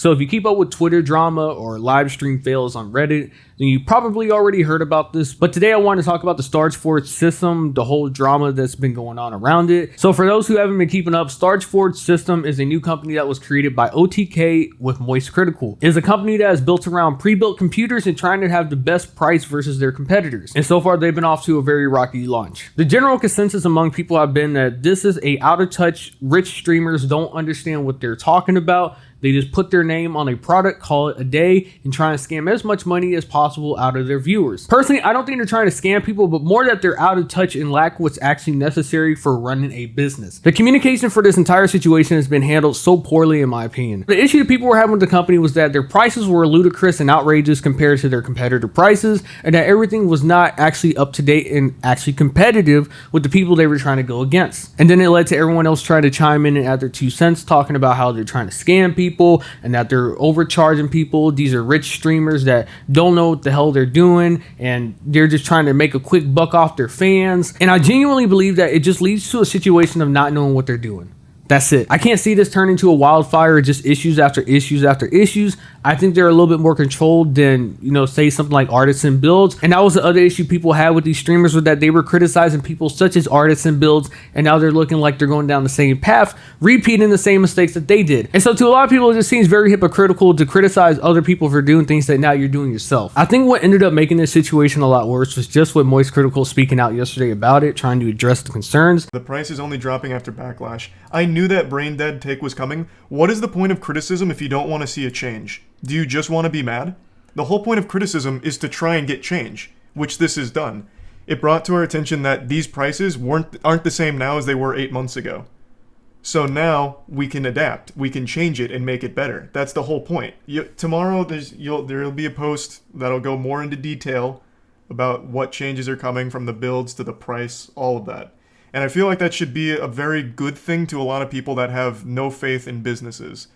So if you keep up with Twitter drama or live stream fails on Reddit, then you probably already heard about this. But today I want to talk about the Starforge system, the whole drama that's been going on around it. So for those who haven't been keeping up, Starforge system is a new company that was created by OTK with Moist Critical. It is a company that is built around pre-built computers and trying to have the best price versus their competitors. And so far they've been off to a very rocky launch. The general consensus among people have been that this is a out of touch, rich streamers don't understand what they're talking about. They just put their name on a product, call it a day, and try and scam as much money as possible out of their viewers. Personally, I don't think they're trying to scam people, but more that they're out of touch and lack what's actually necessary for running a business. The communication for this entire situation has been handled so poorly, in my opinion. The issue that people were having with the company was that their prices were ludicrous and outrageous compared to their competitor prices, and that everything was not actually up to date and actually competitive with the people they were trying to go against. And then it led to everyone else trying to chime in and add their 2 cents, talking about how they're trying to scam people and that they're overcharging people. These are rich streamers that don't know what the hell they're doing and they're just trying to make a quick buck off their fans. And I genuinely believe that it just leads to a situation of not knowing what they're doing. That's it. I can't see this turn into a wildfire, just issues after issues after issues. I think they're a little bit more controlled than, say something like Artisan Builds. And that was the other issue people had with these streamers, was that they were criticizing people such as Artisan Builds, and now they're looking like they're going down the same path, repeating the same mistakes that they did. And so to a lot of people, it just seems very hypocritical to criticize other people for doing things that now you're doing yourself. I think what ended up making this situation a lot worse was just what Moist Critical speaking out yesterday about it, trying to address the concerns. The price is only dropping after backlash. I knew that brain dead take was coming. What is the point of criticism if you don't want to see a change? Do you just want to be mad? The whole point of criticism is to try and get change, which this has done. It brought to our attention that these prices aren't the same now as they were 8 months ago. So now we can adapt, we can change it and make it better. That's the whole point. Tomorrow there'll be a post that'll go more into detail about what changes are coming, from the builds to the price, all of that. And I feel like that should be a very good thing to a lot of people that have no faith in businesses.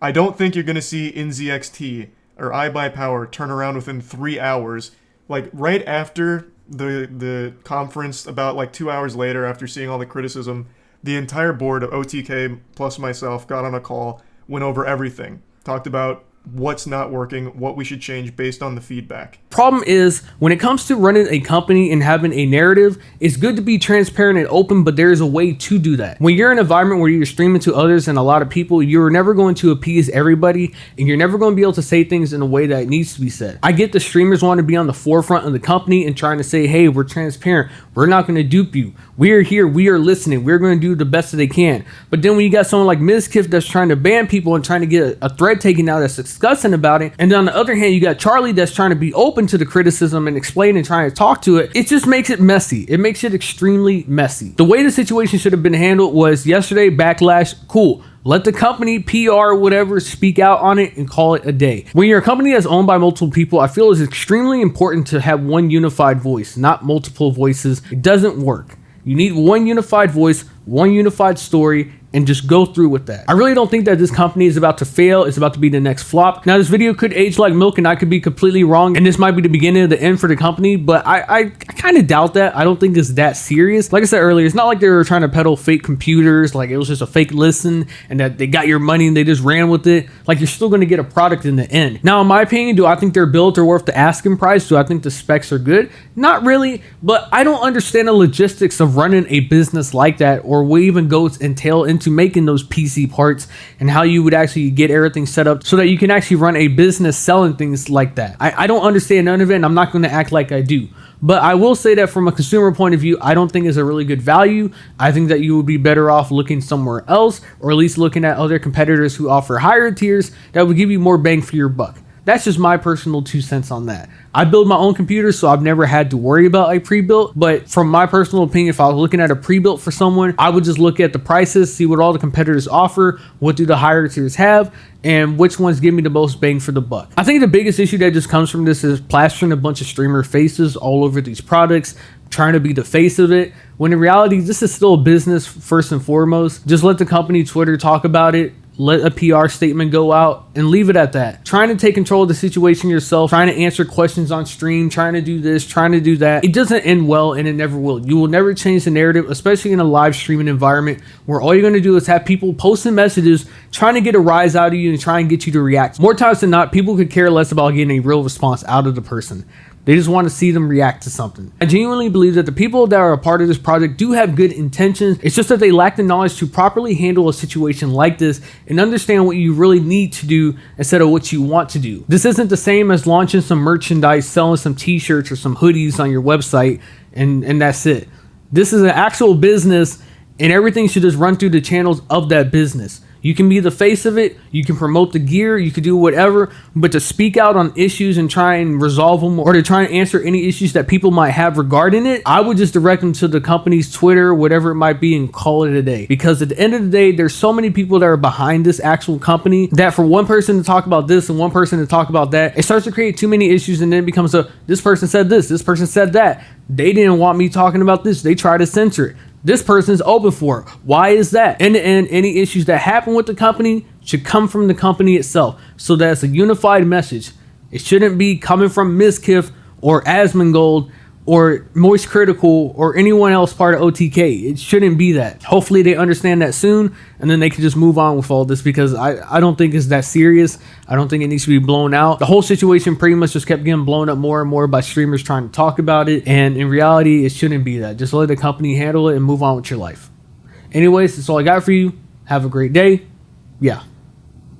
I don't think you're going to see NZXT or iBuyPower turn around within 3 hours. Like right after the conference, about like 2 hours later, after seeing all the criticism, the entire board of OTK plus myself got on a call, went over everything, talked about what's not working, what we should change based on the feedback. Problem is, when it comes to running a company and having a narrative, it's good to be transparent and open, but there is a way to do that. When you're in an environment where you're streaming to others and a lot of people, you're never going to appease everybody, and you're never going to be able to say things in a way that needs to be said. I get the streamers want to be on the forefront of the company and trying to say, hey, we're transparent, we're not going to dupe you, we are here, we are listening, we're going to do the best that they can. But then when you got someone like Mizkif that's trying to ban people and trying to get a thread taken out that's discussing about it, and then on the other hand you got Charlie that's trying to be open to the criticism and explain and trying to talk to it, it just makes it messy. It makes it extremely messy. The way the situation should have been handled was yesterday, backlash, cool. Let the company, PR, whatever, speak out on it and call it a day. When you're a company that's owned by multiple people, I feel it's extremely important to have one unified voice, not multiple voices. It doesn't work. You need one unified voice, one unified story, and just go through with that. I really don't think that this company is about to fail. It's about to be the next flop. Now, this video could age like milk and I could be completely wrong, and this might be the beginning of the end for the company, but I kind of doubt that. I don't think it's that serious. Like I said earlier, it's not like they were trying to peddle fake computers, like it was just a fake listen and that they got your money and they just ran with it. Like, you're still going to get a product in the end. Now, in my opinion, do I think their builds are worth the asking price? Do I think the specs are good? Not really, but I don't understand the logistics of running a business like that, or what even goes entail into making those PC parts, and how you would actually get everything set up so that you can actually run a business selling things like that. I don't understand none of it, and I'm not going to act like I do. But I will say that from a consumer point of view, I don't think it's a really good value. I think that you would be better off looking somewhere else, or at least looking at other competitors who offer higher tiers that would give you more bang for your buck. That's just my personal 2 cents on that. I build my own computer, so I've never had to worry about a pre-built, but from my personal opinion, if I was looking at a pre-built for someone, I would just look at the prices, see what all the competitors offer, what do the higher tiers have, and which ones give me the most bang for the buck. I think the biggest issue that just comes from this is plastering a bunch of streamer faces all over these products, trying to be the face of it, when in reality, this is still a business first and foremost. Just let the company Twitter talk about it. let a PR statement go out, and leave it at that. Trying to take control of the situation yourself, trying to answer questions on stream, trying to do this, trying to do that, it doesn't end well, and it never will. You will never change the narrative, especially in a live streaming environment where all you're going to do is have people posting messages trying to get a rise out of you and try and get you to react. More times than not, people could care less about getting a real response out of the person. They just want to see them react to something. I genuinely believe that the people that are a part of this project do have good intentions. It's just that they lack the knowledge to properly handle a situation like this and understand what you really need to do instead of what you want to do. This isn't the same as launching some merchandise, selling some t-shirts or some hoodies on your website, and that's it. This is an actual business, and everything should just run through the channels of that business. You can be the face of it, you can promote the gear, you can do whatever, but to speak out on issues and try and resolve them, or to try and answer any issues that people might have regarding it, I would just direct them to the company's Twitter, whatever it might be, and call it a day. Because at the end of the day, there's so many people that are behind this actual company that for one person to talk about this and one person to talk about that, it starts to create too many issues, and then it becomes this person said this person said that. They didn't want me talking about this. They tried to censor it. This person's open for it. Why is that? In the end, any issues that happen with the company should come from the company itself, so that it's a unified message. It shouldn't be coming from Mizkif or Asmongold or Moist Critical or anyone else part of OTK. It shouldn't be that. Hopefully they understand that soon, and then they can just move on with all this, because I don't think it's that serious. I don't think it needs to be blown out. The whole situation pretty much just kept getting blown up more and more by streamers trying to talk about it, and in reality, it shouldn't be that. Just let the company handle it and move on with your life. Anyways, that's all I got for you. Have a great day. Yeah.